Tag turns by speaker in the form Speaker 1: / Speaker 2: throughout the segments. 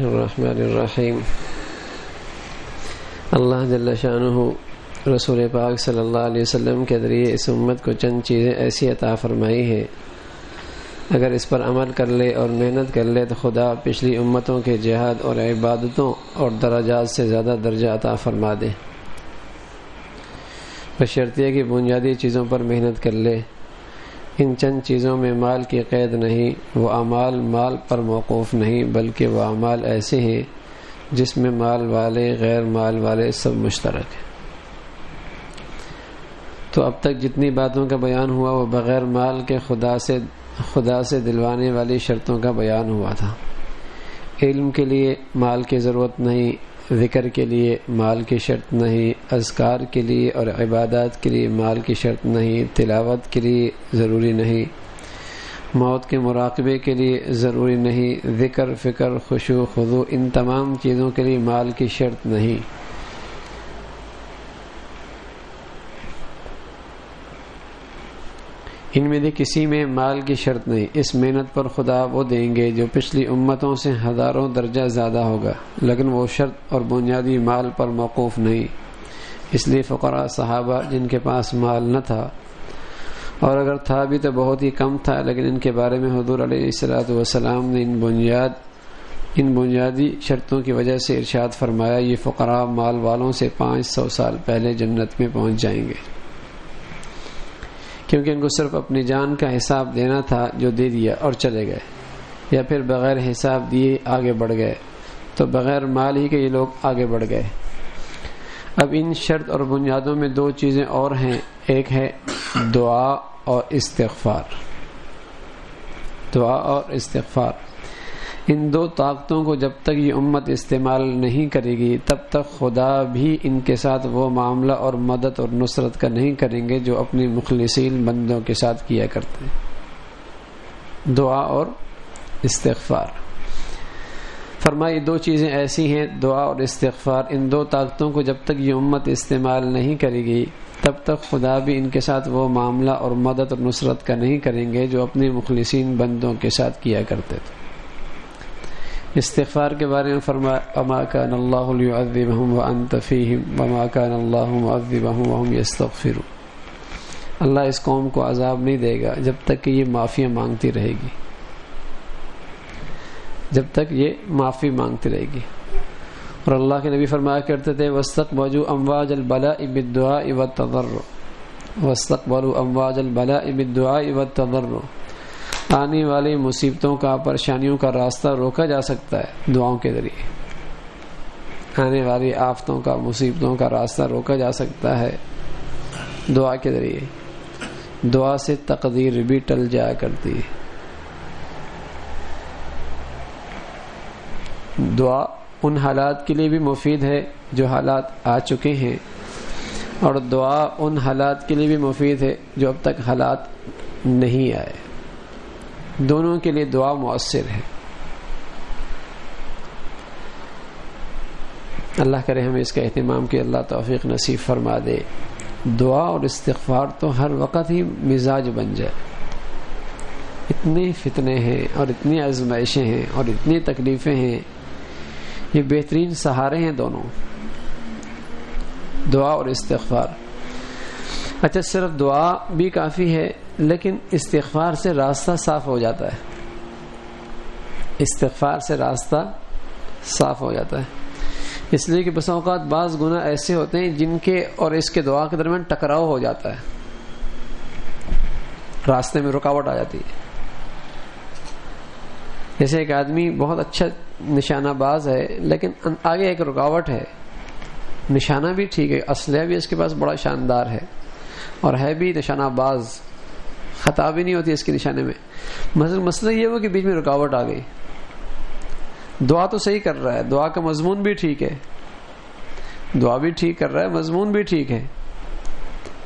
Speaker 1: الرحمن الرحیم۔ اللہ جل شانہ رسول پاک صلی اللہ علیہ وسلم کے ذریعے اس امت کو چند چیزیں ایسی عطا فرمائی ہیں، اگر اس پر عمل کر لے اور محنت کر لے تو خدا پچھلی امتوں کے جہاد اور عبادتوں اور درجات سے زیادہ درجہ عطا فرما دے، بشرطیہ کہ بنیادی چیزوں پر محنت کر لے۔ ان چند چیزوں میں مال کی قید نہیں، وہ اعمال مال پر موقوف نہیں، بلکہ وہ اعمال ایسے ہیں جس میں مال والے غیر مال والے سب مشترک ہیں۔ تو اب تک جتنی باتوں کا بیان ہوا وہ بغیر مال کے خدا سے دلوانے والی شرطوں کا بیان ہوا تھا۔ علم کے لیے مال کی ضرورت نہیں، ذکر کے لیے مال کی شرط نہیں، اذکار کے لیے اور عبادات کے لیے مال کی شرط نہیں، تلاوت کے لیے ضروری نہیں، موت کے مراقبے کے لیے ضروری نہیں، ذکر فکر خشوع خضوع ان تمام چیزوں کے لیے مال کی شرط نہیں۔ ان میں سے کسی میں مال کی شرط نہیں۔ اس محنت پر خدا وہ دیں گے جو پچھلی امتوں سے ہزاروں درجہ زیادہ ہوگا، لیکن وہ شرط اور بنیادی مال پر موقوف نہیں۔ اس لیے فقراء صحابہ جن کے پاس مال نہ تھا، اور اگر تھا بھی تو بہت ہی کم تھا، لیکن ان کے بارے میں حضور علیہ السلام نے ان بنیادی شرطوں کی وجہ سے ارشاد فرمایا، یہ فقراء مال والوں سے 500 سال پہلے جنت میں پہنچ جائیں گے، کیونکہ ان کو صرف اپنی جان کا حساب دینا تھا جو دے دیا اور چلے گئے، یا پھر بغیر حساب دیے آگے بڑھ گئے، تو بغیر مال ہی کے یہ لوگ آگے بڑھ گئے۔ اب ان شرط اور بنیادوں میں دو چیزیں اور ہیں، ایک ہے دعا اور استغفار۔ دعا اور استغفار، ان دو طاقتوں کو جب تک یہ امت استعمال نہیں کرے گی تب تک خدا بھی ان کے ساتھ وہ معاملہ اور مدد اور نصرت کا نہیں کریں گے جو اپنے مخلصین بندوں کے ساتھ کیا کرتے ہیں۔ دعا اور استغفار، فرمائی دو چیزیں ایسی ہیں، دعا اور استغفار، ان دو طاقتوں کو جب تک یہ امت استعمال نہیں کرے گی تب تک خدا بھی ان کے ساتھ وہ معاملہ اور مدد اور نصرت کا نہیں کریں گے جو اپنے مخلصین بندوں کے ساتھ کیا کرتے تھے۔ استغفار کے بارے میں فرمایا، وما كان اللہ ليعذبهم وانت فيهم وما كان اللہ معذبهم وهم يستغفرون۔ اللہ اس قوم کو عذاب نہیں دے گا جب تک کہ یہ معافی مانگتی رہے گی، جب تک یہ معافی مانگتی رہے گی۔ اور اللہ کے نبی فرمایا کرتے تھے، واستقبلوا امواج البلاء بالدعاء والتضرع، واستقبلوا امواج البلاء بالدعاء والتضرع۔ آنے والی مصیبتوں کا، پریشانیوں کا راستہ روکا جا سکتا ہے دعاؤں کے ذریعے، آنے والی آفتوں کا، مصیبتوں کا راستہ روکا جا سکتا ہے دعا کے ذریعے۔ دعا سے تقدیر بھی ٹل جایا کرتی ہے۔ دعا ان حالات کے لیے بھی مفید ہے جو حالات آ چکے ہیں، اور دعا ان حالات کے لیے بھی مفید ہے جو اب تک حالات نہیں آئے، دونوں کے لیے دعا مؤثر ہے۔ اللہ کرے ہمیں اس کا اہتمام کہ اللہ توفیق نصیب فرما دے۔ دعا اور استغفار تو ہر وقت ہی مزاج بن جائے۔ اتنے فتنے ہیں اور اتنی آزمائشیں ہیں اور اتنی تکلیفیں ہیں، یہ بہترین سہارے ہیں دونوں، دعا اور استغفار۔ اچھا، صرف دعا بھی کافی ہے، لیکن استغفار سے راستہ صاف ہو جاتا ہے، استغفار سے راستہ صاف ہو جاتا ہے۔ اس لیے کہ بس اوقات بعض گناہ ایسے ہوتے ہیں جن کے اور اس کے دعا کے درمیان ٹکراؤ ہو جاتا ہے، راستے میں رکاوٹ آ جاتی ہے۔ جیسے ایک آدمی بہت اچھا نشانہ باز ہے، لیکن آگے ایک رکاوٹ ہے، نشانہ بھی ٹھیک ہے، اسلحہ بھی اس کے پاس بڑا شاندار ہے، اور ہے بھی نشانہ باز، خطا بھی نہیں ہوتی اس کے نشانے میں، مسئلہ یہ ہو کہ بیچ میں رکاوٹ آ گئی۔ دعا تو صحیح کر رہا ہے، دعا کا مضمون بھی ٹھیک ہے، دعا بھی ٹھیک کر رہا ہے، مضمون بھی ٹھیک ہے،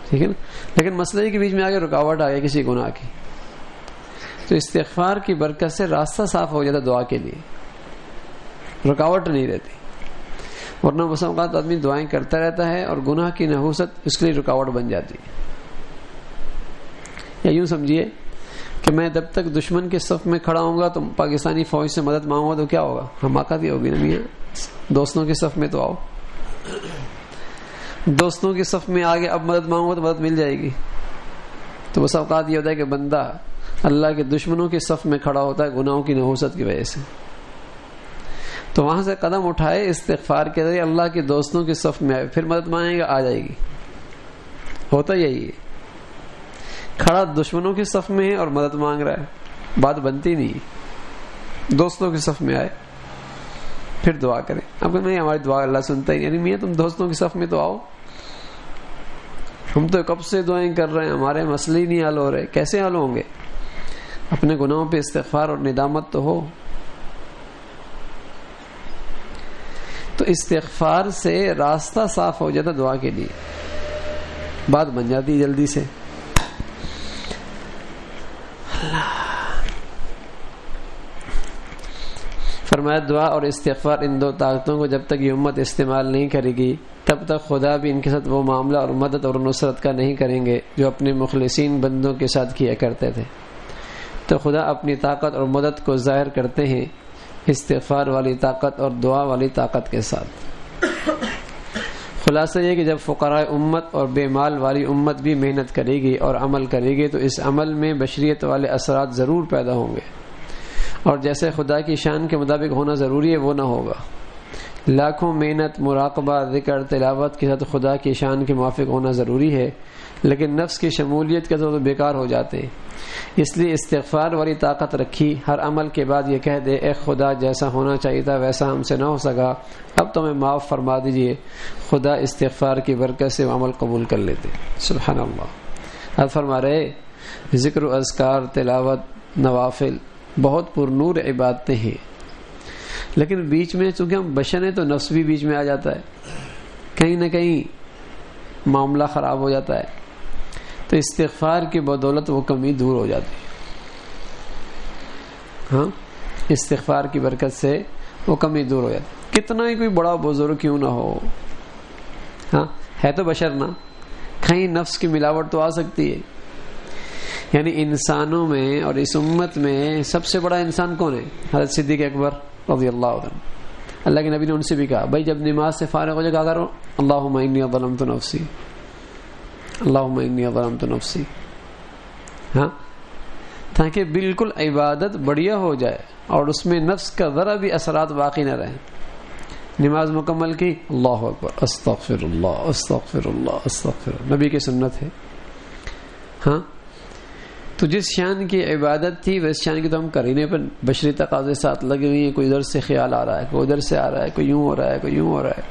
Speaker 1: ٹھیک ہے نا، لیکن مسئلہ یہ کہ بیچ میں آگے رکاوٹ آ گئی کسی گناہ کی، تو استغفار کی برکت سے راستہ صاف ہو جاتا دعا کے لیے، رکاوٹ نہیں رہتی۔ ورنہ بس اوقات آدمی دعائیں کرتا رہتا ہے اور گناہ کی نحوست اس کے لیے رکاوٹ بن جاتی ہے۔ یا یوں سمجھیے کہ کہ میں جب تک دشمن کے صف میں کھڑا ہوں گا تو پاکستانی فوج سے مدد مانگوں گا تو کیا ہوگا؟ حماقت ہی ہوگی نا میاں. دوستوں کے صف میں تو آؤ. دوستوں کے صف میں آگے اب مدد مانگو تو مدد مل جائے گی. تو بس اوقات یہ ہوتا ہے کہ بندہ اللہ کے دشمنوں کے صف میں کھڑا ہوتا ہے گناہوں کی نحوست کی وجہ سے. تو وہاں سے قدم اٹھائے استغفار کے ذریعے اللہ کے دوستوں کے صف میں آئے, پھر مدد مانگے گا آ جائے گی. ہوتا یہی ہے, کھڑا دشمنوں کے صف میں ہے اور مدد مانگ رہا ہے, بات بنتی نہیں. دوستوں کے صف میں آئے پھر دعا کریں. اب نہیں ہماری دعا اللہ سنتا ہی, یعنی میاں تم دوستوں کے صف میں تو آؤ, ہم تو کب سے دعائیں کر رہے ہیں, ہمارے مسئلے ہی نہیں حل ہو رہے. کیسے حل ہوں گے؟ اپنے گناہوں پہ استغفار اور ندامت تو ہو. تو استغفار سے راستہ صاف ہو جاتا دعا کے لیے, بات بن جاتی جلدی سے. فرمایا دعا اور استغفار ان دو طاقتوں کو جب تک یہ امت استعمال نہیں کرے گی تب تک خدا بھی ان کے ساتھ وہ معاملہ اور مدد اور نصرت کا نہیں کریں گے جو اپنے مخلصین بندوں کے ساتھ کیا کرتے تھے. تو خدا اپنی طاقت اور مدد کو ظاہر کرتے ہیں استغفار والی طاقت اور دعا والی طاقت کے ساتھ. خلاصہ یہ کہ جب فقراء امت اور بے مال والی امت بھی محنت کرے گی اور عمل کرے گی تو اس عمل میں بشریت والے اثرات ضرور پیدا ہوں گے, اور جیسے خدا کی شان کے مطابق ہونا ضروری ہے وہ نہ ہوگا. لاکھوں محنت, مراقبہ, ذکر, تلاوت کے ساتھ خدا کی شان کے موافق ہونا ضروری ہے, لیکن نفس کی شمولیت کے ساتھ بیکار ہو جاتے ہیں. اس لیے استغفار والی طاقت رکھی, ہر عمل کے بعد یہ کہہ دے اے خدا جیسا ہونا چاہیے تھا ویسا ہم سے نہ ہو سکا, اب تو ہمیں معاف فرما دیجئے. خدا استغفار کی برکت سے وہ عمل قبول کر لیتے. سبحان اللہ. اب فرما رہے ذکر و اذکار, تلاوت, نوافل بہت پر نور عبادتیں ہیں, لیکن بیچ میں چونکہ ہم بشر ہیں تو نفس بھی بیچ میں آ جاتا ہے, کہیں نہ کہیں معاملہ خراب ہو جاتا ہے. تو استغفار کی بدولت وہ کمی دور ہو جاتی ہے. ہاں, استغفار کی برکت سے وہ کمی دور ہو جاتی ہے. کتنا ہی کوئی بڑا بزرگ کیوں نہ ہو, ہاں ہے تو بشر نا, کہیں نفس کی ملاوٹ تو آ سکتی ہے. یعنی انسانوں میں اور اس امت میں سب سے بڑا انسان کون ہے؟ حضرت صدیق اکبر رضی اللہ عنہ. اللہ کے نبی نے ان سے بھی کہا بھائی جب نماز سے فارغ ہو جائے کہا کرو اللہم انی ظلمت نفسی, اللہم انی ظلمت نفسی, ہاں, تاکہ بالکل عبادت بڑھیا ہو جائے اور اس میں نفس کا ذرا بھی اثرات باقی نہ رہیں. نماز مکمل کی, اللہ اکبر, استغفر اللہ استغفر اللہ استغفر اللہ, نبی کی سنت ہے. ہاں, تو جس شان کی عبادت تھی ویس شان کی تو ہم کر ہی نہیں, پر بشری تقاضے ساتھ لگے ہوئی ہیں. کوئی ادھر سے خیال آ رہا ہے, کوئی ادھر سے آ رہا ہے, کوئی یوں ہو رہا ہے, کوئی یوں ہو رہا ہے.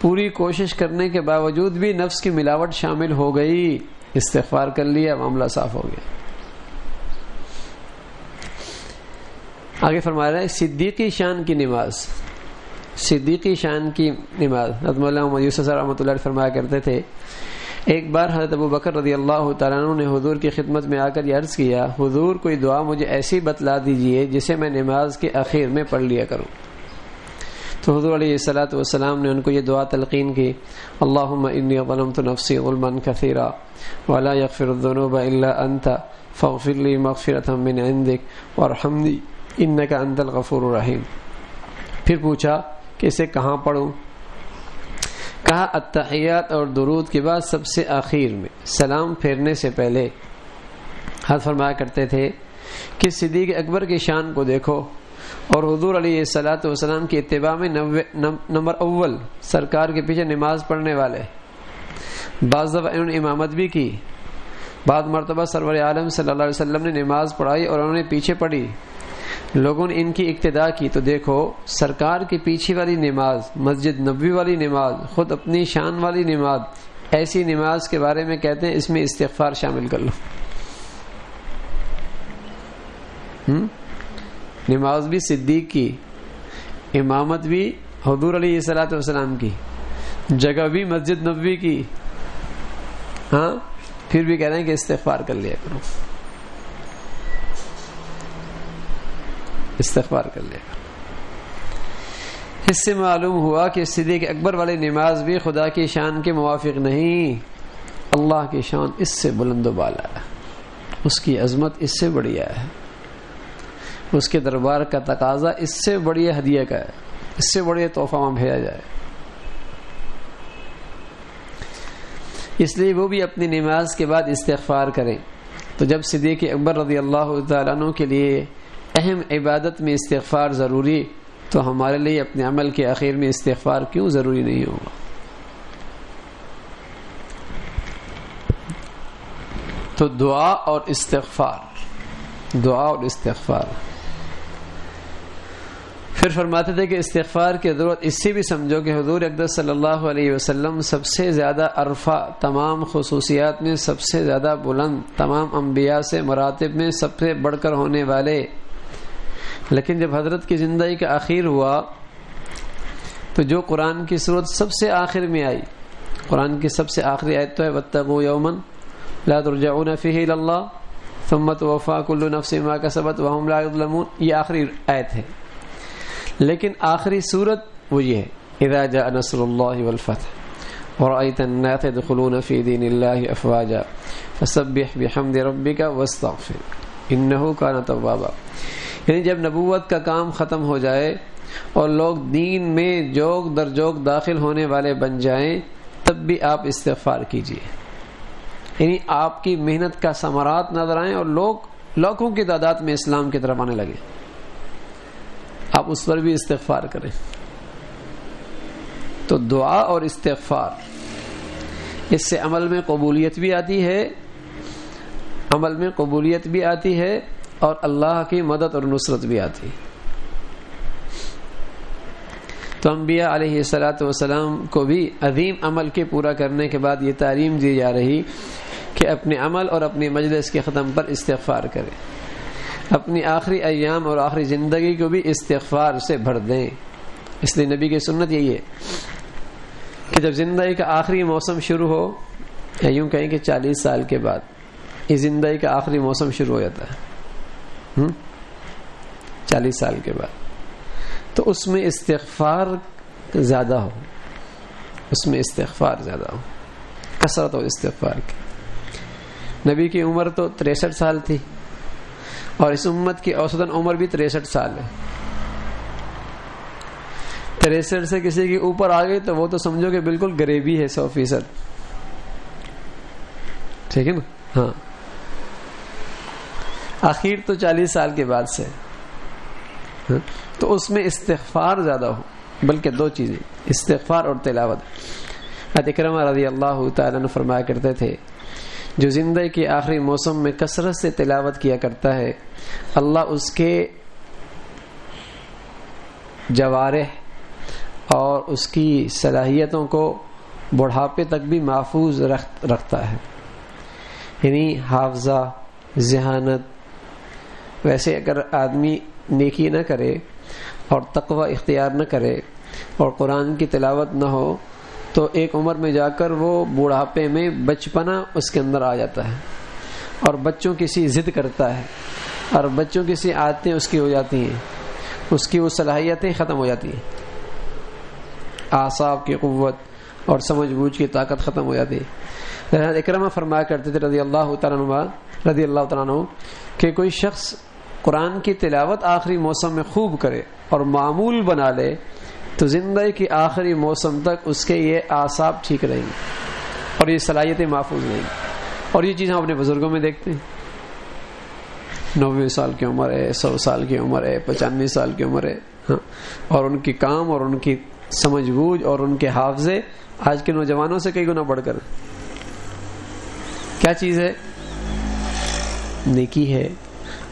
Speaker 1: پوری کوشش کرنے کے باوجود بھی نفس کی ملاوٹ شامل ہو گئی. استغفار کر لیا, معاملہ صاف ہو گیا. آگے فرما رہا ہے صدیقی شان کی نماز. صدیقی شان کی نماز حضرت مولانا محمد یوسف رحمۃ اللہ علیہ فرمایا کرتے تھے ایک بار حضرت ابو بکر رضی اللہ تعالیٰ عنہ نے حضور کی خدمت میں آ کر یہ عرض کیا حضور کوئی دعا مجھے ایسی بتلا دیجئے جسے میں نماز کے اخیر میں پڑھ لیا کروں. تو حضور علیہ الصلوۃ والسلام نے ان کو یہ دعا تلقین کی اللہم انی ظلمت نفسی ظلما کثیرا ولا یغفر الذنوب الا انت فاغفر لی مغفرۃ من عندک وارحمنی انک انت الغفور الرحیم. پھر پوچھا کہ اسے کہاں پڑھوں؟ کہا التحیات اور درود کے بعد سب سے آخر میں سلام پھیرنے سے پہلے. حضرت فرمایا کرتے تھے کہ صدیق اکبر کی شان کو دیکھو اور حضور علیہ الصلوۃ والسلام کی اتباع میں نمبر اول سرکار کے پیچھے نماز پڑھنے والے. بعض دفعہ انہوں نے امامت بھی کی, بعض مرتبہ سرور عالم صلی اللہ علیہ وسلم نے نماز پڑھائی اور انہوں نے پیچھے پڑھی. لوگوں نے ان کی اقتداء کی. تو دیکھو سرکار کی پیچھے والی نماز, مسجد نبوی والی نماز, خود اپنی شان والی نماز, ایسی نماز کے بارے میں کہتے ہیں اس میں استغفار شامل کر لو. نماز بھی صدیق کی, امامت بھی حضور علیہ الصلوۃ والسلام کی, جگہ بھی مسجد نبوی کی, ہاں, پھر بھی کہہ رہے ہیں کہ استغفار کر لیا کرو, استغفار کر لیا کرو. اس سے معلوم ہوا کہ صدیق اکبر والی نماز بھی خدا کی شان کے موافق نہیں, اللہ کی شان اس سے بلند و بالا ہے. اس کی عظمت اس سے بڑھیا ہے، اس کے دربار کا تقاضا اس سے بڑھیا ہدیہ کا ہے، اس سے بڑھیا تحفہ وہاں بھیجا جائے. اس لیے وہ بھی اپنی نماز کے بعد استغفار کریں. تو جب صدیق اکبر رضی اللہ تعالیٰ عنہ کے لیے اہم عبادت میں استغفار ضروری، تو ہمارے لیے اپنے عمل کے آخر میں استغفار کیوں ضروری نہیں ہوگا؟ تو دعا اور استغفار، دعا اور استغفار. پھر فرماتے تھے کہ استغفار کی ضرورت اس سے بھی سمجھو کہ حضور اقدس صلی اللہ علیہ وسلم سب سے زیادہ ارفع، تمام خصوصیات میں سب سے زیادہ بلند، تمام انبیاء سے مراتب میں سب سے بڑھ کر ہونے والے. لیکن جب حضرت کی زندگی کا آخر ہوا تو جو قرآن کی صورت سب سے آخر میں آئی، قرآن کی سب سے آخری آیت تو ہے واتقوا یوما لا ترجعون فیہ الی اللہ ثم توفی کل نفس ما کسبت وہم لا یظلمون، یہ آخری آیت ہے. لیکن آخری صورت وہ یہ ہے اذا جاء نصر اللہ والفتح ورأیت الناس يدخلون فی دین اللہ افواجا فسبح بحمد ربک واستغفر انہ کان توابا. یعنی جب نبوت کا کام ختم ہو جائے اور لوگ دین میں جوگ در جوگ داخل ہونے والے بن جائیں، تب بھی آپ استغفار کیجئے. یعنی آپ کی محنت کا ثمرات نظر آئیں اور لوگ لاکھوں کی تعداد میں اسلام کی طرف آنے لگے، آپ اس پر بھی استغفار کریں. تو دعا اور استغفار، اس سے عمل میں قبولیت بھی آتی ہے، عمل میں قبولیت بھی آتی ہے اور اللہ کی مدد اور نصرت بھی آتی. تو انبیاء علیہ السلام کو بھی عظیم عمل کے پورا کرنے کے بعد یہ تعلیم دی جا رہی کہ اپنے عمل اور اپنی مجلس کے ختم پر استغفار کریں، اپنی آخری ایام اور آخری زندگی کو بھی استغفار سے بھر دیں. اس لیے نبی کی سنت یہی ہے کہ جب زندگی کا آخری موسم شروع ہو، یا یوں کہیں کہ 40 سال کے بعد یہ زندگی کا آخری موسم شروع ہو جاتا ہے 40 سال کے بعد، تو اس میں استغفار زیادہ ہو، اس میں استغفار زیادہ ہو، کثرت ہو استغفار کی. نبی کی عمر تو 63 سال تھی اور اس امت کی اوسطاً عمر بھی 63 سال ہے. 63 سے کسی کے اوپر آ گئی تو وہ تو سمجھو کہ بالکل غریبی ہے 100%. ٹھیک ہے نا؟ ہاں، آخر تو 40 سال کے بعد سے، تو اس میں استغفار زیادہ ہو. بلکہ دو چیزیں، استغفار اور تلاوت. حضرت اکرمہ رضی اللہ تعالیٰ عنہ فرمایا کرتے تھے جو زندگی کے آخری موسم میں کثرت سے تلاوت کیا کرتا ہے، اللہ اس کے جوارح اور اس کی صلاحیتوں کو بڑھاپے تک بھی محفوظ رکھتا ہے. یعنی حافظہ، ذہانت. ویسے اگر آدمی نیکی نہ کرے اور تقوی اختیار نہ کرے اور قرآن کی تلاوت نہ ہو تو ایک عمر میں جا کر وہ بوڑھاپے میں بچپنا اس کے اندر آ جاتا ہے اور بچوں کی سی ضد کرتا ہے اور بچوں کی سی عادتیں اس کی ہو جاتی ہیں، اس کی وہ صلاحیتیں ختم ہو جاتی ہیں، اعصاب کی قوت اور سمجھ بوجھ کی طاقت ختم ہو جاتی ہے. اکرمہ فرمایا کرتے تھے رضی اللہ تعالیٰ عنہ کہ کوئی شخص قرآن کی تلاوت آخری موسم میں خوب کرے اور معمول بنا لے تو زندگی کی آخری موسم تک اس کے یہ اعصاب ٹھیک رہیں گے اور یہ صلاحیتیں محفوظ رہیں گی. اور یہ چیز ہم اپنے بزرگوں میں دیکھتے ہیں، 90 سال کی عمر ہے، 100 سال کی عمر ہے، 95 سال کی عمر ہے، ہاں، اور ان کی کام اور ان کی سمجھ بوجھ اور ان کے حافظے آج کے نوجوانوں سے کئی گنا بڑھ کر. کیا چیز ہے؟ نیکی ہے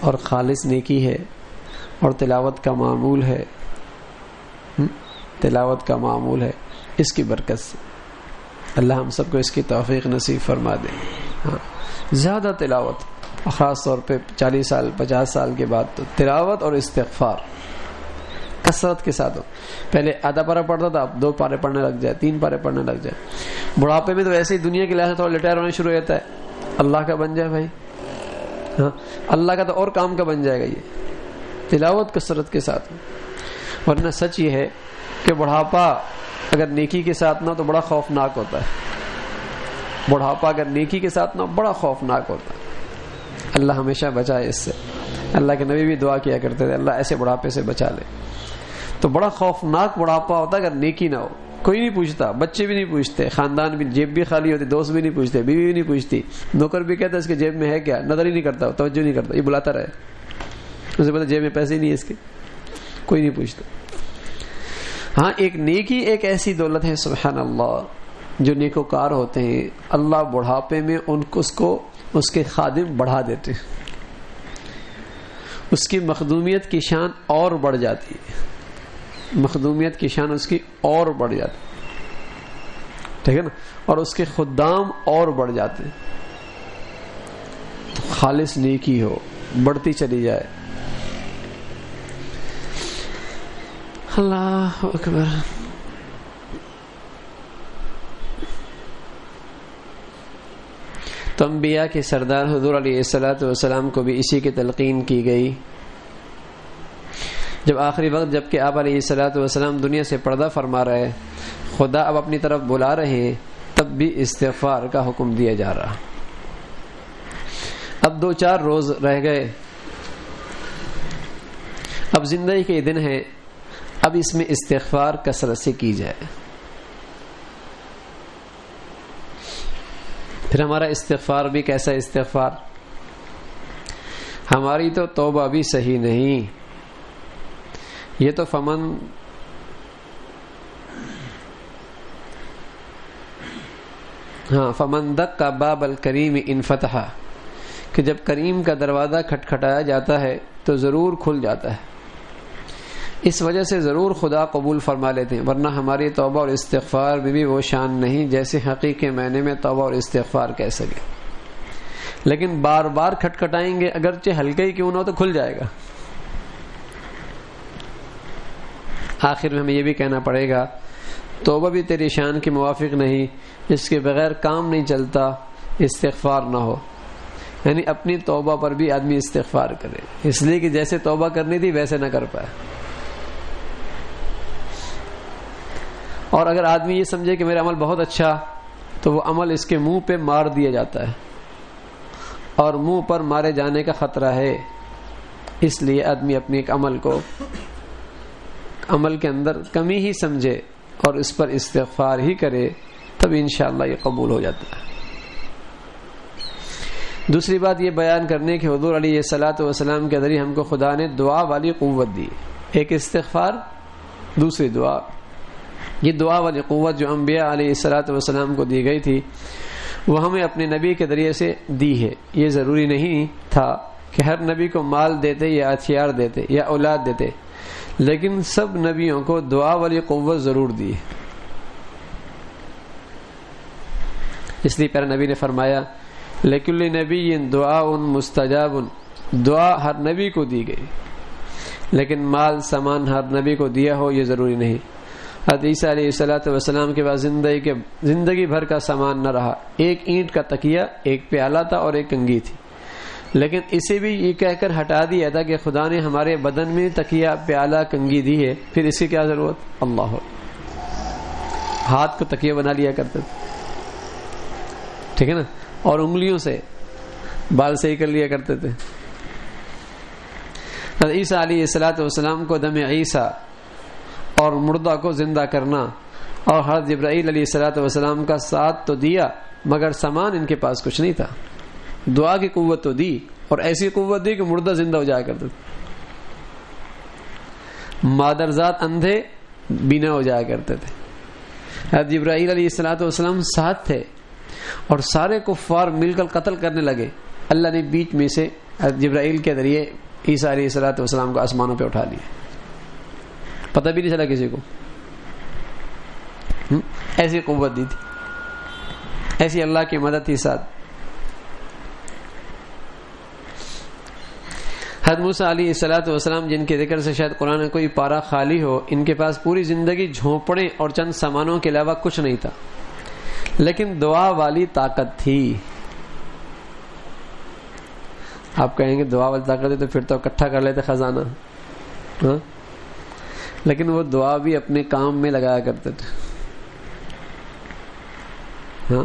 Speaker 1: اور خالص نیکی ہے اور تلاوت کا معمول ہے، تلاوت کا معمول ہے. اس کی برکت سے اللہ ہم سب کو اس کی توفیق نصیب فرما دے. ہاں، زیادہ تلاوت، خاص طور پہ 40 سال 50 سال کے بعد تو تلاوت اور استغفار کثرت کے ساتھ ہو. پہلے آدھا پارہ پڑھتا تھا، اب 2 پارے پڑھنے لگ جائے، 3 پارے پڑھنے لگ جائے. بڑھاپے میں تو ایسے ہی دنیا کے لحاظ سے تھوڑا ریٹائر ہونا شروع ہو جاتا ہے. اللہ کا بن جائے بھائی، ہاں، اللہ کا تو اور کام کا بن جائے گا. یہ تلاوت کثرت کے ساتھ. ورنہ سچ یہ ہے کہ بڑھاپا اگر نیکی کے ساتھ نہ تو بڑا خوفناک ہوتا ہے. بڑھاپا اگر نیکی کے ساتھ نہ بڑا خوفناک ہوتا ہے. اللہ ہمیشہ بچائے اس سے. اللہ کے نبی بھی دعا کیا کرتے تھے اللہ ایسے بڑھاپے سے بچا لے. تو بڑا خوفناک بڑھاپا ہوتا اگر نیکی نہ ہو. کوئی نہیں پوچھتا, بچے بھی نہیں پوچھتے, خاندان بھی, جیب بھی خالی ہوتی, دوست بھی نہیں پوچھتے, بیوی بھی نہیں پوچھتی, نوکر بھی کہتا اس کے جیب میں ہے کیا, نظر ہی نہیں کرتا, توجہ نہیں کرتا, یہ بلاتا رہے, اسے پتا جیب میں پیسے ہی نہیں ہے اس کے, کوئی نہیں پوچھتا. ہاں ایک نیکی ایک ایسی دولت ہے سبحان اللہ, جو نیکوکار ہوتے ہیں اللہ بڑھاپے میں اس کے خادم بڑھا دیتے ہیں, اس کی مخدومیت کی شان اور بڑھ جاتی ہے, مخدومیت کی شان اس کی اور بڑھ جاتی, ٹھیک ہے نا, اور اس کے خدام اور بڑھ جاتے. خالص نیکی ہو, بڑھتی چلی جائے. اللہ اکبر. تو انبیاء کے سردار حضور علیہ الصلوۃ والسلام کو بھی اسی کی تلقین کی گئی. جب آخری وقت جب کہ آپ علیہ الصلوۃ والسلام دنیا سے پردہ فرما رہے, خدا اب اپنی طرف بلا رہے ہیں, تب بھی استغفار کا حکم دیا جا رہا. اب 2-4 روز رہ گئے, اب زندگی کے دن ہیں, اب اس میں استغفار کثرت سے کی جائے. پھر ہمارا استغفار بھی کیسا استغفار, ہماری تو توبہ بھی صحیح نہیں. یہ تو فمن دق کا باب الکریم انفتح, کہ جب کریم کا دروازہ کھٹکھٹایا جاتا ہے تو ضرور کھل جاتا ہے. اس وجہ سے ضرور خدا قبول فرما لیتے ہیں, ورنہ ہماری توبہ اور استغفار بھی وہ شان نہیں جیسے حقیقی معنی میں توبہ اور استغفار کہہ سکے. لیکن بار بار کھٹکھٹائیں گے, اگرچہ ہلکا ہی کیوں نہ ہو تو کھل جائے گا. آخر میں ہمیں یہ بھی کہنا پڑے گا توبہ بھی تیری شان کے موافق نہیں, اس کے بغیر کام نہیں چلتا, استغفار نہ ہو. یعنی اپنی توبہ پر بھی آدمی استغفار کرے, اس لیے کہ جیسے توبہ کرنی تھی ویسے نہ کر پائے. اور اگر آدمی یہ سمجھے کہ میرا عمل بہت اچھا, تو وہ عمل اس کے منہ پہ مار دیا جاتا ہے, اور منہ پر مارے جانے کا خطرہ ہے. اس لیے آدمی اپنے ایک عمل کے اندر کمی ہی سمجھے اور اس پر استغفار ہی کرے, تب انشاءاللہ یہ قبول ہو جاتا ہے. دوسری بات یہ بیان کرنے کہ حضور علیہ الصلوۃ والسلام کے ذریعے ہم کو خدا نے دعا والی قوت دی. ایک استغفار, دوسری دعا. یہ دعا والی قوت جو انبیاء علیہ الصلوۃ والسلام کو دی گئی تھی, وہ ہمیں اپنے نبی کے ذریعے سے دی ہے. یہ ضروری نہیں تھا کہ ہر نبی کو مال دیتے یا ہتھیار دیتے یا اولاد دیتے, لیکن سب نبیوں کو دعا والی قوت ضرور دی. اس لیے پیارے نبی نے فرمایا لِكُلِّ نَبِيٍّ دُعَاءٌ مُسْتَجَابٌ, دعا ہر نبی کو دی گئی, لیکن مال سامان ہر نبی کو دیا ہو یہ ضروری نہیں. حضرت عیسیٰ علیہ الصلوۃ والسلام کے بعد زندگی بھر کا سامان نہ رہا. ایک اینٹ کا تکیہ, ایک پیالہ تھا اور ایک کنگھی تھی, لیکن اسے بھی یہ کہہ کر ہٹا دیا تھا کہ خدا نے ہمارے بدن میں تکیہ, پیالہ, کنگھی دی ہے, پھر اس کی کیا ضرورت. اللہ, ہاتھ کو تکیہ بنا لیا کرتے تھے, ٹھیک ہے نا, اور انگلیوں سے بال صحیح کر لیا کرتے تھے. حضرت عیسیٰ علیہ الصلوۃ والسلام کو دم عیسیٰ اور مردہ کو زندہ کرنا, اور حضرت جبرائیل علیہ الصلوۃ والسلام کا ساتھ تو دیا, مگر سامان ان کے پاس کچھ نہیں تھا. دعا کی قوت تو دی, اور ایسی قوت دی کہ مردہ زندہ ہو جایا کرتے تھے. مادرزاد اندھے بینا ہو جایا کرتے تھے. حضرت جبرائیل علیہ الصلوۃ والسلام ساتھ تھے, اور سارے کفار مل کر قتل کرنے لگے. اللہ نے بیچ میں سے حضرت جبرائیل کے ذریعے عیسیٰ علیہ الصلوۃ والسلام کو آسمانوں پہ اٹھا لیا, پتہ بھی نہیں چلا کسی کو. ایسی قوت دی تھی, ایسی اللہ کی مدد تھی ساتھ. حضرت موسیٰ علیہ الصلوۃ والسلام جن کے ذکر سے شاید قرآن میں کوئی پارہ خالی ہو, ان کے پاس پوری زندگی جھونپڑیں اور چند سامانوں کے علاوہ کچھ نہیں تھا, لیکن دعا والی طاقت تھی. آپ کہیں گے دعا والی طاقت ہے تو پھر تو اکٹھا کر لیتے خزانہ, ہاں, لیکن وہ دعا بھی اپنے کام میں لگایا کرتے تھے. ہاں,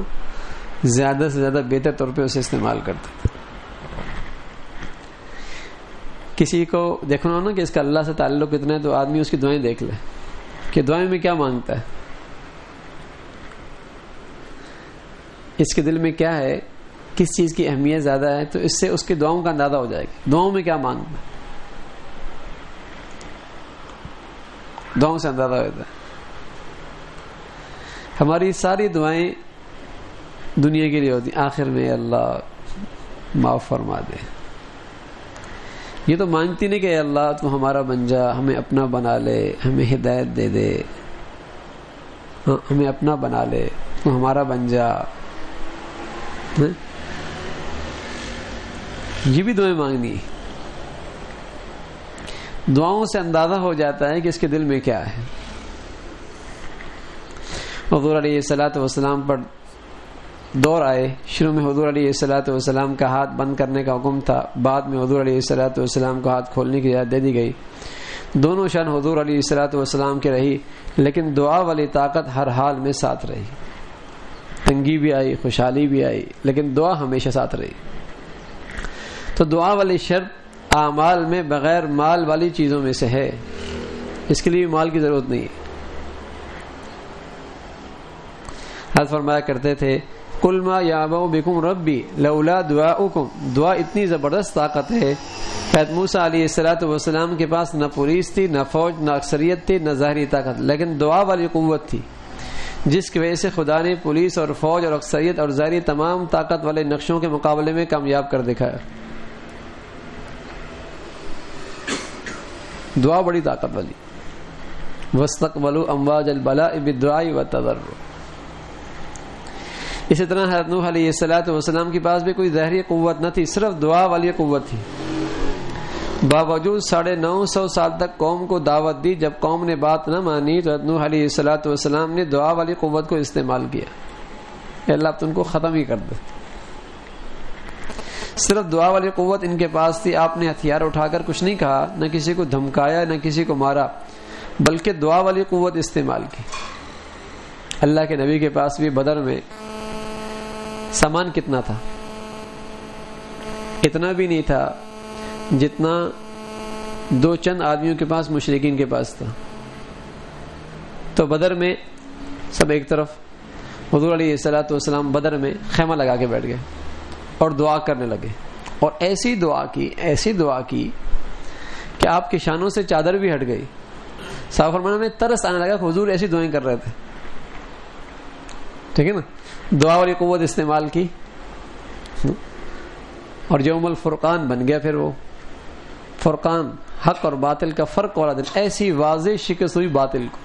Speaker 1: زیادہ سے زیادہ بہتر طور پہ اسے استعمال کرتے تھے. کسی کو دیکھنا نا کہ اس کا اللہ سے تعلق کتنا ہے، تو آدمی اس کی دعائیں دیکھ لے کہ دعائیں میں کیا مانگتا ہے، اس کے دل میں کیا ہے، کس چیز کی اہمیت زیادہ ہے، تو اس سے اس کی دعاؤں کا اندازہ ہو جائے گا دعاؤں میں کیا مانگنا ہے، دعاؤں سے اندازہ ہوتا ہے۔ ہماری ساری دعائیں دنیا کے لیے ہوتی، آخر میں اللہ معاف فرما دے، یہ تو مانگتی نہیں کہ اے اللہ تو ہمارا بن جا، ہمیں اپنا بنا لے، ہمیں ہدایت دے دے، ہمیں اپنا بنا لے، تو ہمارا بن جا، یہ بھی دعائیں مانگنی۔ دعاؤں سے اندازہ ہو جاتا ہے کہ اس کے دل میں کیا ہے۔ حضور علیہ الصلوۃ والسلام پر دور آئے، شروع میں حضور علیہ الصلوۃ والسلام کا ہاتھ بند کرنے کا حکم تھا، بعد میں حضور علیہ الصلوۃ والسلام کو ہاتھ کھولنے کی اجازت دے دی گئی۔ دونوں شان حضور علیہ الصلوۃ والسلام کی رہی، لیکن دعا والی طاقت ہر حال میں ساتھ رہی، تنگی بھی آئی، خوشحالی بھی آئی، لیکن دعا ہمیشہ ساتھ رہی۔ تو دعا والی شرط اعمال میں بغیر مال والی چیزوں میں سے ہے، اس کے لیے مال کی ضرورت نہیں ہے۔ حضرت فرمایا کرتے تھے قل ما یعبأ بکم ربی لولا دعاؤکم، دعا اتنی زبردست طاقت ہے، حضرت موسیٰ علیہ السلام کے پاس نہ پولیس تھی، نہ فوج، نہ اکثریت تھی، نہ ظاہری طاقت، لیکن دعا والی قوت تھی، جس کی وجہ سے خدا نے پولیس اور فوج اور اکثریت اور ظاہری تمام طاقت والے نقشوں کے مقابلے میں کامیاب کر دکھایا۔ دعا بڑی طاقت والی۔ وَاسْتَقْبَلُوا أَمْوَاجَ الْبَلَاءِ بِالدُّعَاءِ وَالتَّضَرُّعِ۔ اسی طرح حضرت نوح علیہ السلام کے پاس بھی کوئی ظاہری قوت نہ تھی، صرف دعا والی قوت تھی۔ باوجود 950 سال تک قوم کو دعوت دی، جب قوم نے بات نہ مانی تو حضرت نوح علیہ السلام نے دعا والی قوت کو استعمال کیا، اے اللہ اب تم کو ختم ہی کر دے۔ صرف دعا والی قوت ان کے پاس تھی، آپ نے ہتھیار اٹھا کر کچھ نہیں کہا، نہ کسی کو دھمکایا، نہ کسی کو مارا، بلکہ دعا والی قوت استعمال کی۔ اللہ کے نبی کے پاس بھی بدر میں سامان کتنا تھا؟ اتنا بھی نہیں تھا جتنا 2 چند آدمیوں کے پاس مشرکین کے پاس تھا۔ تو بدر میں سب ایک طرف، حضور علیہ السلام بدر میں خیمہ لگا کے بیٹھ گئے اور دعا کرنے لگے، اور ایسی دعا کی کہ آپ کے شانوں سے چادر بھی ہٹ گئی۔ صحابہ فرمانے میں ترس آنے لگا کہ حضور ایسی دعائیں کر رہے تھے، ٹھیک ہے نا، دعا والی قوت استعمال کی، اور یوم الفرقان بن گیا۔ پھر وہ فرقان، حق اور باطل کا فرق والا دن، ایسی واضح شکست ہوئی باطل کو،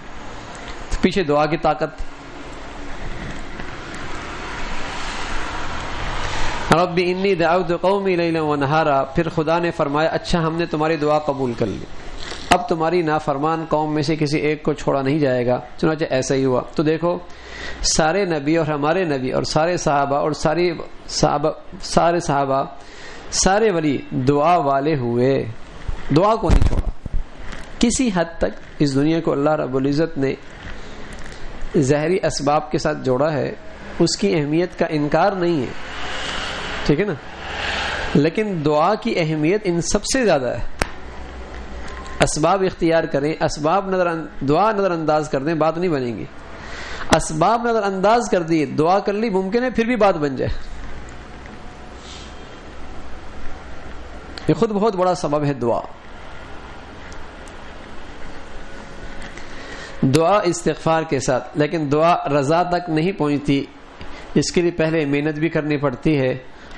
Speaker 1: پیچھے دعا کی طاقت۔ رب انی دعوت قومی لیلا ونہارا، پھر خدا نے فرمایا اچھا ہم نے تمہاری دعا قبول کر لی، اب تمہاری نافرمان قوم میں سے کسی ایک کو چھوڑا نہیں جائے گا۔ چنانچہ ایسا ہی ہوا۔ تو دیکھو سارے نبی اور ہمارے نبی اور سارے صحابہ اور سارے صحابہ سارے ولی دعا والے ہوئے، دعا کو نہیں چھوڑا۔ کسی حد تک اس دنیا کو اللہ رب العزت نے ظاہری اسباب کے ساتھ جوڑا ہے، اس کی اہمیت کا انکار نہیں ہے، ٹھیک ہے نا، لیکن دعا کی اہمیت ان سب سے زیادہ ہے۔ اسباب اختیار کریں، اسباب دعا نظر انداز کر دیں، بات نہیں بنے گی۔ اسباب نظر انداز کر دی، دعا کر لی، ممکن ہے پھر بھی بات بن جائے۔ یہ خود بہت بڑا سبب ہے دعا۔ دعا استغفار کے ساتھ، لیکن دعا رضا تک نہیں پہنچتی، اس کے لیے پہلے محنت بھی کرنی پڑتی ہے۔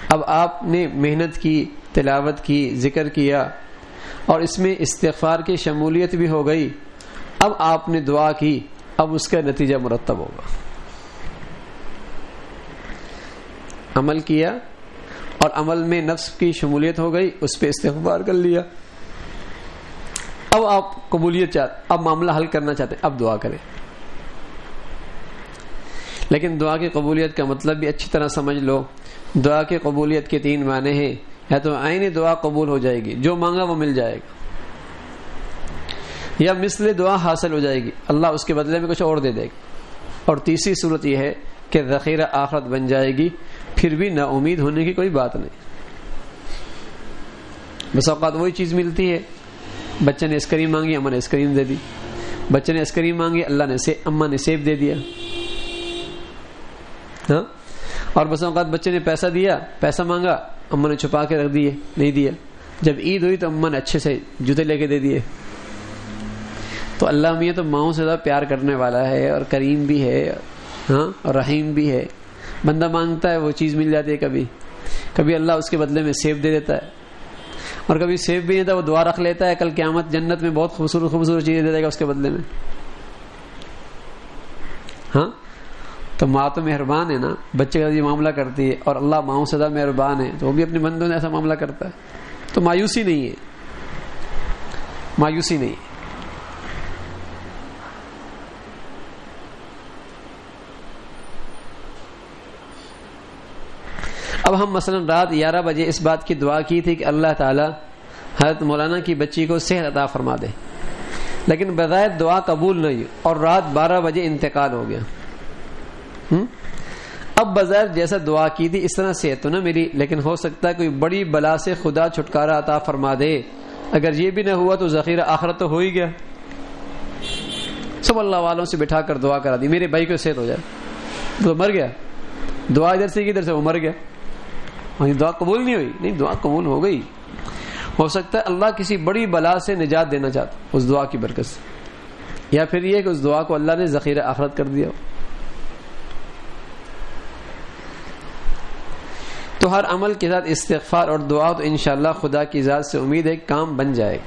Speaker 1: اب آپ نے محنت کی، تلاوت کی، ذکر کیا، اور اس میں استغفار کی شمولیت بھی ہو گئی، اب آپ نے دعا کی، اب اس کا نتیجہ مرتب ہوگا۔ عمل کیا اور عمل میں نفس کی شمولیت ہو گئی، اس پہ استغفار کر لیا، اب آپ قبولیت چاہتے، اب معاملہ حل کرنا چاہتے، اب دعا کریں۔ لیکن دعا کی قبولیت کا مطلب بھی اچھی طرح سمجھ لو۔ دعا کی قبولیت کے 3 معنی ہیں، یا تو عین دعا قبول ہو جائے گی، جو مانگا وہ مل جائے گا، یا مثل دعا حاصل ہو جائے گی، اللہ اس کے بدلے میں کچھ اور دے دے گا، اور تیسری صورت یہ ہے کہ ذخیرہ آخرت بن جائے گی، پھر بھی نا امید ہونے کی کوئی بات نہیں، بس اوقات وہی چیز ملتی ہے، بچے نے آئس کریم مانگی، اماں نے آئس کریم دے دی، بچے نے آئس کریم مانگی، اللہ نے اماں نے سیب دے دیا. ہاں، اور بس اوقات بچے نے پیسہ دیا، پیسہ مانگا، اماں نے چھپا کے رکھ دیے، نہیں دیا. جب عید ہوئی تو اماں نے اچھے سے جوتے لے کے دے دیے. تو اللہ میاں تو ماؤں سے زیادہ پیار کرنے والا ہے، اور کریم بھی ہے، ہاں، اور رحیم بھی ہے. بندہ مانگتا ہے وہ چیز مل جاتی ہے، کبھی اللہ اس کے بدلے میں سیب دے دیتا ہے، اور کبھی سیب بھی نہیں دیتا، وہ دعا رکھ لیتا ہے کل قیامت جنت میں بہت خوبصورت خوبصورت چیزیں دے دے گا اس کے بدلے میں. ہاں، تو ماں تو مہربان ہے نا، بچے کا یہ معاملہ کرتی ہے، اور اللہ ماؤں سے زیادہ مہربان ہے، تو وہ بھی اپنے بندوں نے ایسا معاملہ کرتا ہے. تو مایوسی نہیں ہے، مایوسی نہیں. اب ہم مثلا رات 11 بجے اس بات کی دعا کی تھی کہ اللہ تعالی حضرت مولانا کی بچی کو صحت عطا فرما دے، لیکن بظاہر دعا قبول نہیں، اور رات 12 بجے انتقال ہو گیا. اب بظاہر جیسا دعا کی تھی اس طرح صحت تو نہ ملی، لیکن ہو سکتا ہے کوئی بڑی بلا سے خدا چھٹکارا عطا فرما دے. اگر یہ بھی نہ ہوا تو ذخیرہ آخرت تو ہو ہی گیا. سب اللہ والوں سے بٹھا کر دعا کرا دی میرے بھائی کو صحت ہو جائے، تو مر گیا. دعا ادھر سے ادھر سے وہ مر گیا، دعا قبول نہیں ہوئی. نہیں، دعا قبول ہو گئی. ہو سکتا ہے اللہ کسی بڑی بلا سے نجات دینا چاہتا اس دعا کی برکت سے، یا پھر یہ کہ اس دعا کو اللہ نے ذخیرہ آخرت کر دیا. تو ہر عمل کے ساتھ استغفار اور دعا تو انشاءاللہ خدا کی ذات سے امید ہے کام بن جائے.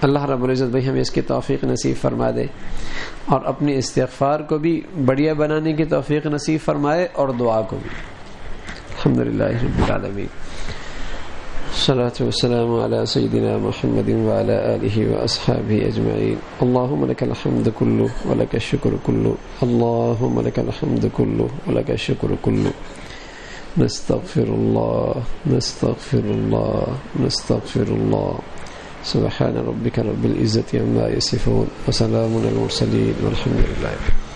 Speaker 1: اللہ رب العزت بھائی ہمیں اس کی توفیق نصیب فرما دے، اور اپنے استغفار کو بھی بڑھیا بنانے کی توفیق نصیب فرمائے، اور دعا کو بھی. الحمدللہ رب العالمین، الصلاة والسلام على سيدنا محمد وعلى آله وأصحابه أجمعين. اللهم لك الحمد كله ولك الشكر كله، اللهم لك الحمد كله ولك الشكر كله. نستغفر الله نستغفر الله نستغفر الله. سبحان ربك رب العزة عما يصفون، وسلام على المرسلين، والحمد لله.